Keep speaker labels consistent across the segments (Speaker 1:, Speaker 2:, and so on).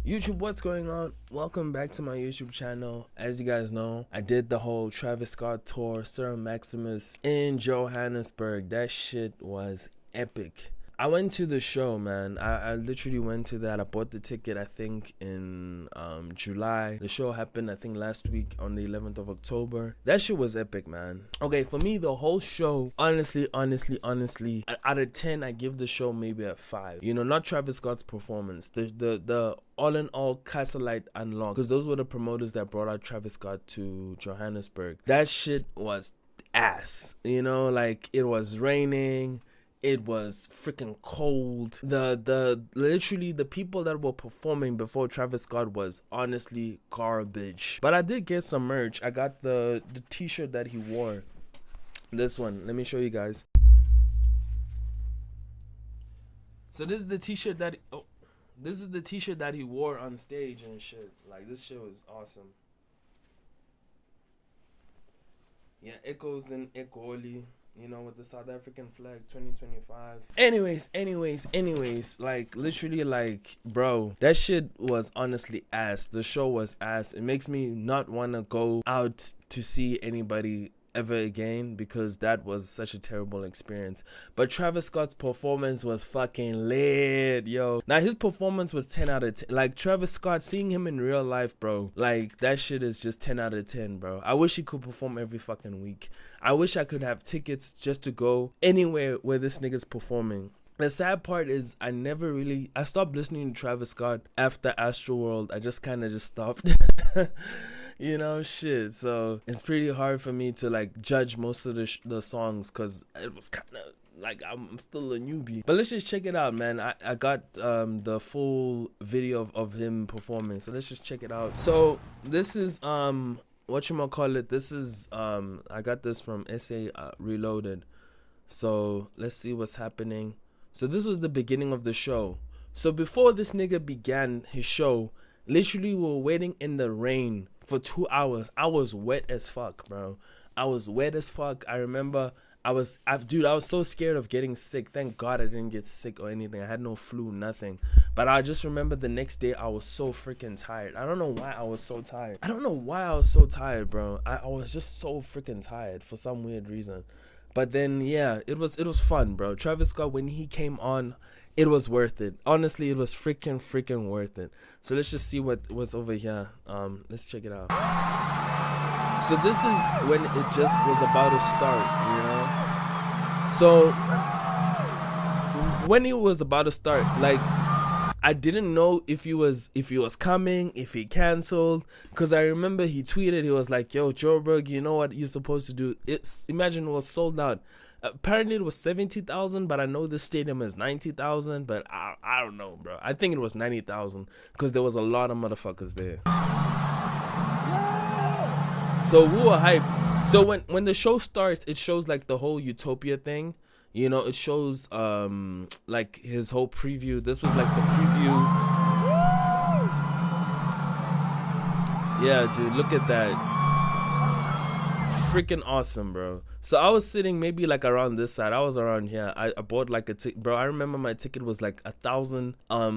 Speaker 1: YouTube, what's going on? Welcome back to my YouTube channel. As you guys know, I did the whole Travis Scott tour, Circus Maximus in Johannesburg. That shit was epic. I went to the show, man. I literally went to that. I bought the ticket, I think, in July. The show happened, I think, last week on the 11th of October. That shit was epic, man. Okay, for me, the whole show, honestly, out of 10, I give the show maybe a 5. You know, not Travis Scott's performance. The all in all Castle Lite Unlocked, because those were the promoters that brought out Travis Scott to Johannesburg. That shit was ass. You know, like, it was raining. It was freaking cold. Literally the people that were performing before Travis Scott was honestly garbage. But I did get some merch. I got the t-shirt that he wore. This one. Let me show you guys. So this is the t-shirt that this is the t-shirt that he wore on stage and shit. Like, this shit was awesome. Yeah, Echoes in Ekoli. You know, with the South African flag 2025. Anyways, like, literally, like, bro, that shit was honestly ass. The show was ass. It makes me not want to go out to see anybody ever again, because that was such a terrible experience. But Travis Scott's performance was fucking lit, yo. Now, his performance was 10 out of 10. Like, Travis Scott, seeing him in real life, bro, like, that shit is just 10 out of 10, bro. I wish he could perform every fucking week. I wish I could have tickets just to go anywhere where this nigga's performing. The sad part is I stopped listening to Travis Scott after Astroworld. I just kind of stopped. You know, shit. So it's pretty hard for me to, like, judge most of the songs, because it was kind of like I'm still a newbie. But let's just check it out, man. I got the full video of him performing. So let's just check it out. So this is whatchamacallit. This is I got this from SA Reloaded. So let's see what's happening. So this was the beginning of the show. So before this nigga began his show, literally we were waiting in the rain for 2 hours. I was wet as fuck, bro. I was wet as fuck. I remember I was so scared of getting sick. Thank God I didn't get sick or anything. I had no flu, nothing. But I just remember the next day I was so freaking tired. I don't know why I was so tired. Bro. I was just so freaking tired for some weird reason. But then, yeah, it was fun, bro. Travis Scott, when he came on, it was worth it. Honestly, it was freaking worth it. So let's just see what's over here. Let's check it out. So this is when it just was about to start, you know? So when it was about to start, like, I didn't know if he was coming, if he canceled, because I remember he tweeted, he was like, yo, Joburg, you know what you're supposed to do? Imagine it was sold out. Apparently it was 70,000, but I know the stadium is 90,000, but I don't know, bro. I think it was 90,000, because there was a lot of motherfuckers there. So we were hyped. So when the show starts, it shows like the whole UTOPIA thing. You know, it shows like his whole preview. This was like the preview. Yeah, dude, look at that. Freaking awesome, bro. So I was sitting maybe like around this side. I was around here. I bought like a ticket, bro. I remember my ticket was like 1,000. How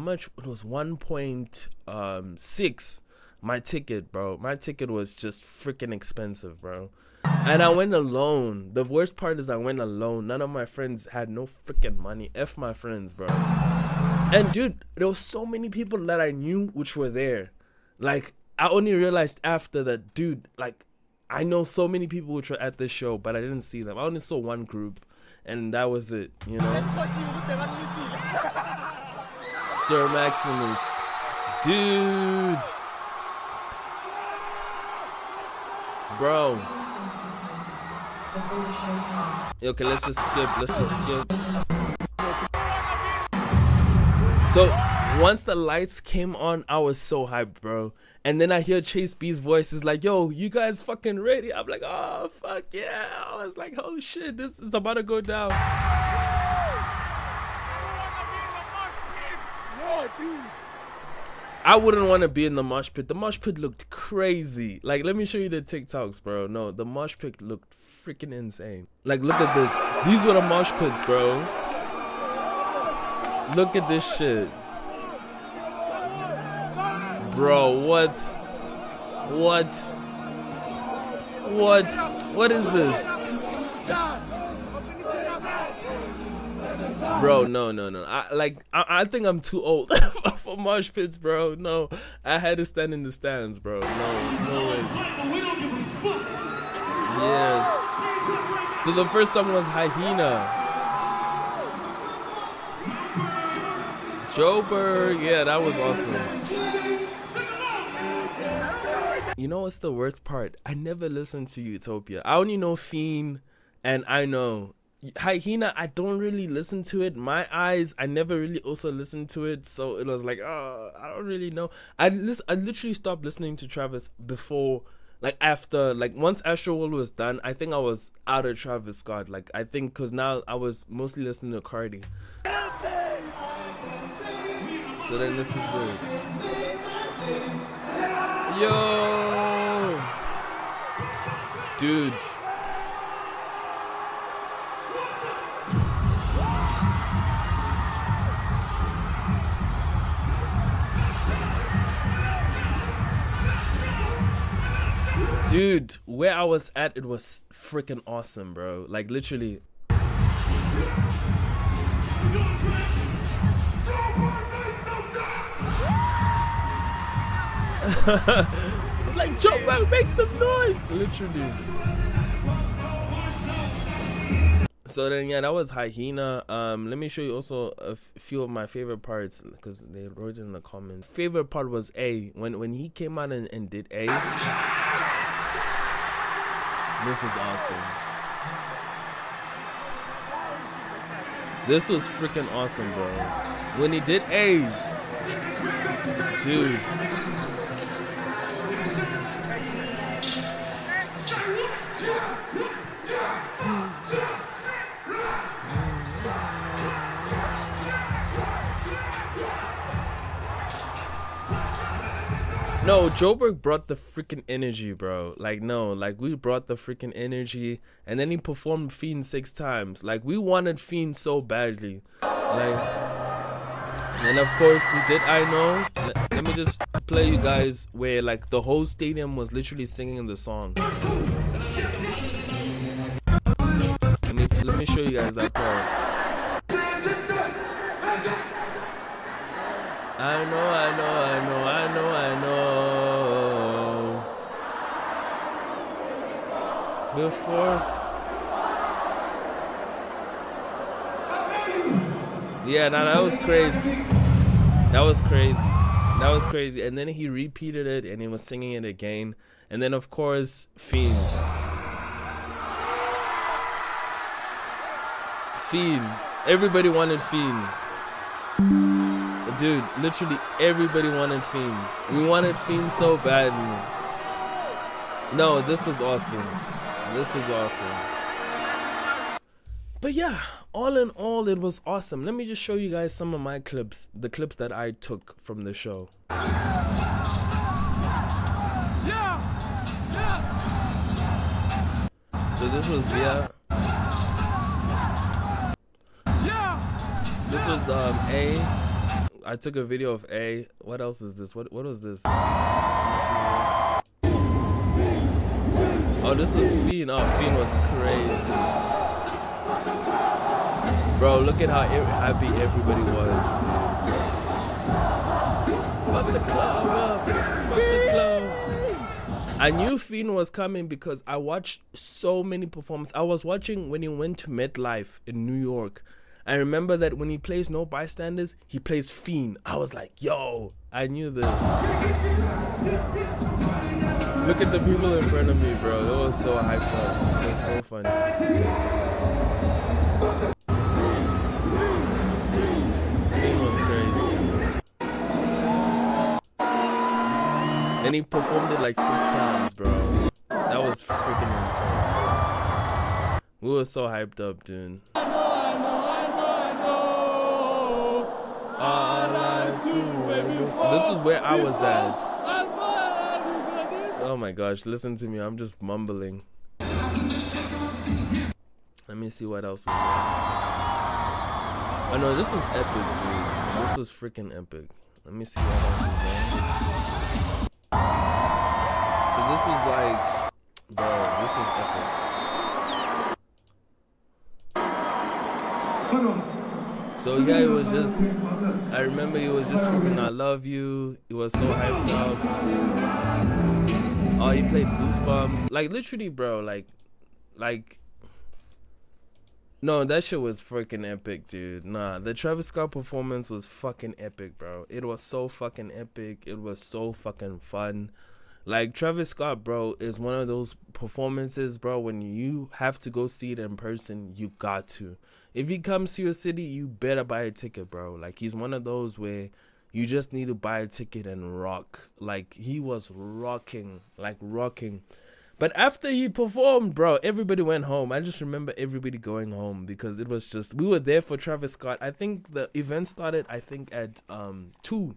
Speaker 1: much? It was 1.6. My ticket, bro. My ticket was just freaking expensive, bro. And I went alone. The worst part is I went alone. None of my friends had no freaking money. F my friends, bro. And dude, there was so many people that I knew which were there. Like, I only realized after that, dude, like, I know so many people which were at this show, but I didn't see them. I only saw one group, and that was it, you know? Sir Maximus. Dude. Bro. Okay, let's just skip. So once the lights came on, I was so hyped, bro. And then I hear Chase B's voice is like, yo, you guys fucking ready? I'm like, oh, fuck yeah. I was like, oh shit, this is about to go down. Yeah, dude. I wouldn't want to be in the mosh pit. The mosh pit looked crazy. Like, let me show you the TikToks, bro. No, the mosh pit looked freaking insane. Like, look at this. These were the mosh pits, bro. Look at this shit. Bro, what? What is this? Bro, no. I think I'm too old for mosh pits, bro. No, I had to stand in the stands, bro. No ways. Yes. So the first song was Hyena. Johannesburg, yeah, that was awesome. You know what's the worst part? I never listened to Utopia. I only know Fiend, and I know Hyena. I don't really listen to it. My Eyes, I never really also listened to it, so it was like, oh, I don't really know. I literally stopped listening to Travis before, like after, like once Astroworld was done. I think I was out of Travis Scott. Like I think because now I was mostly listening to Cardi. So then this is it. Yo, dude. Dude, where I was at, it was freaking awesome, bro. Like literally. It's like, Joe, make some noise, literally. So then, yeah, that was Hyena. Let me show you also a few of my favorite parts because they wrote it in the comments. Favorite part was A. When he came out and did A. This was awesome. This was freaking awesome, bro. When he did A, dude. No, Joburg brought the freaking energy, bro. Like, no, like we brought the freaking energy, and then he performed Fiend 6 times. Like, we wanted Fiend so badly. Like, and of course he did I Know. Let me just play you guys where like the whole stadium was literally singing the song. Let me show you guys that part. I know. Before. Yeah, nah, that was crazy. That was crazy. And then he repeated it and he was singing it again. And then of course, Fiend. Everybody wanted Fiend. Dude, literally everybody wanted Fiend. We wanted Fiend so badly. No, this was awesome. But yeah, all in all, it was awesome. Let me just show you guys some of my clips, the clips that I took from the show. So this was, this was A. I took a video of A. What else is this? What was this? Oh, this was Fiend. Oh, Fiend was crazy. Bro, look at how happy everybody was, dude. Fuck the club up. Fuck the club. I knew Fiend was coming because I watched so many performances. I was watching when he went to MetLife in New York. I remember that when he plays No Bystanders, he plays Fiend. I was like, yo, I knew this. Look at the people in front of me, bro. It was so hyped up. It was so funny. Fiend was crazy. And he performed it like 6 times, bro. That was freaking insane. We were so hyped up, dude. This is where I was at. Oh my gosh, listen to me, I'm just mumbling. Let me see what else we got. Oh no, this was epic, dude. This was freaking epic. Let me see what else was there. So this was like, bro, this was epic. So yeah, it was just, I remember he was just screaming, "I love you." He was so hyped up. Oh, he played Goosebumps. Like literally, bro, like, no, that shit was freaking epic, dude. Nah, the Travis Scott performance was fucking epic, bro. It was so fucking epic. It was so fucking fun. Like, Travis Scott, bro, is one of those performances, bro, when you have to go see it in person, you got to. If he comes to your city, you better buy a ticket, bro. Like, he's one of those where you just need to buy a ticket and rock. Like, he was rocking, like rocking. But after he performed, bro, everybody went home. I just remember everybody going home because it was just, we were there for Travis Scott. I think the event started, I think at 2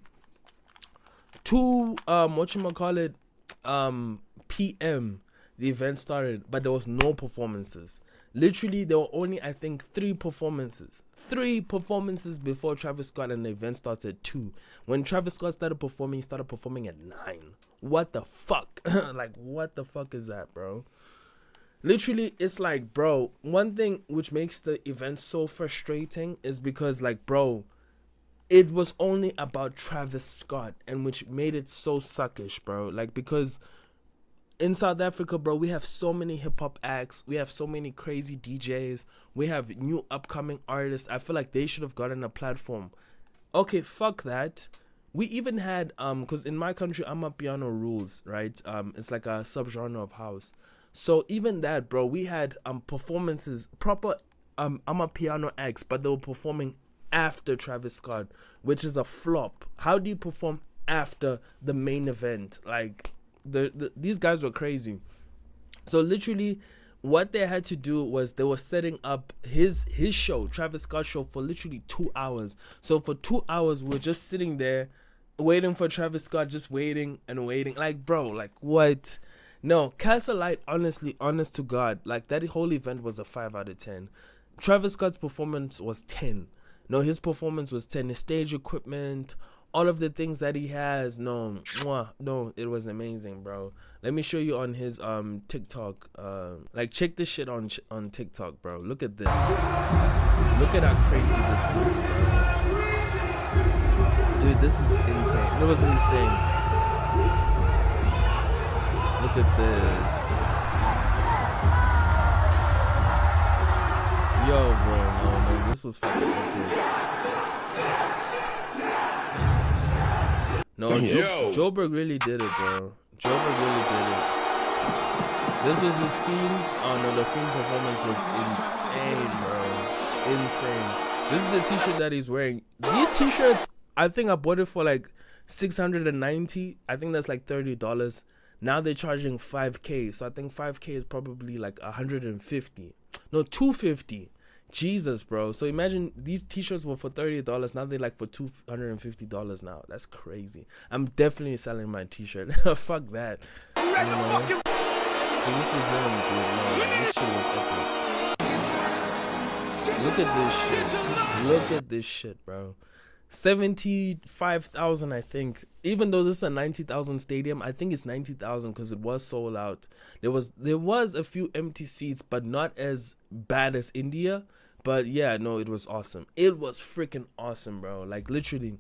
Speaker 1: p.m. the event started, but there was no performances. Literally, there were only, I think, 3 performances. 3 performances before Travis Scott, and the event started at 2. When Travis Scott started performing, he started performing at 9. What the fuck? Like, what the fuck is that, bro? Literally, it's like, bro, one thing which makes the event so frustrating is because, like, bro, it was only about Travis Scott, and which made it so suckish, bro. Like, because in South Africa, bro, we have so many hip-hop acts. We have so many crazy DJs. We have new upcoming artists. I feel like they should have gotten a platform. Okay, fuck that. We even had, because in my country, Amapiano rules, right? It's like a subgenre of house. So even that, bro, we had performances, proper Amapiano acts, but they were performing after Travis Scott, which is a flop. How do you perform after the main event? Like, these guys were crazy. So literally, what they had to do was they were setting up his show, Travis Scott's show, for literally 2 hours. So for 2 hours, we're just sitting there waiting for Travis Scott, just waiting and waiting. Like, bro, like, what? No, Castle Lite, honestly, honest to God, like, that whole event was a 5 out of 10. Travis Scott's performance was 10. No, his performance was 10. His stage equipment, all of the things that he has, no, it was amazing, bro. Let me show you on his TikTok. Like, check this shit on TikTok, bro. Look at this. Look at how crazy this looks, bro. Dude, this is insane. It was insane. Look at this. Yo, bro, no, this was fucking epic. No, Joburg really did it, bro. Joburg really did it. This was his Fiend. Oh no, the Fiend performance was insane, bro. Insane. This is the t-shirt that he's wearing. These t-shirts, I think I bought it for like $690. I think that's like $30. Now they're charging $5K. So I think $5K is probably like $150. No, $250. Jesus, bro. So imagine these t-shirts were for $30. Now they're like for $250 now. That's crazy. I'm definitely selling my t-shirt. Fuck that. You know? So this was him, dude. Man, this shit was epic. Look at this shit. Look at this shit, bro. 75,000, I think. Even though this is a 90,000 stadium, I think it's 90,000 because it was sold out. There was a few empty seats, but not as bad as India. But yeah, no, it was awesome. It was freaking awesome, bro. Like, literally,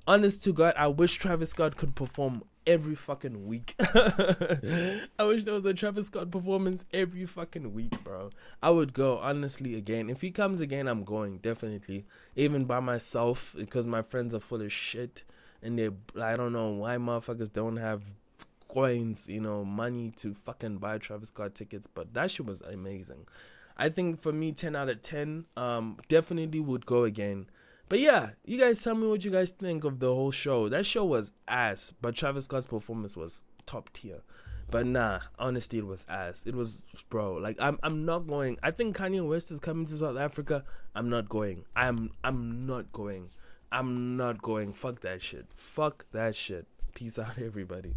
Speaker 1: honest to God, I wish Travis Scott could perform every fucking week. I wish there was a Travis Scott performance every fucking week, bro. I would go, honestly, again. If he comes again, I'm going, definitely. Even by myself, because my friends are full of shit. And I don't know why motherfuckers don't have coins, you know, money to fucking buy Travis Scott tickets. But that shit was amazing. I think for me, 10 out of 10, definitely would go again. But yeah, you guys tell me what you guys think of the whole show. That show was ass, but Travis Scott's performance was top tier. But nah, honestly, it was ass. It was, bro, like, I'm not going. I think Kanye West is coming to South Africa. I'm not going. I'm not going. I'm not going. Fuck that shit. Fuck that shit. Peace out, everybody.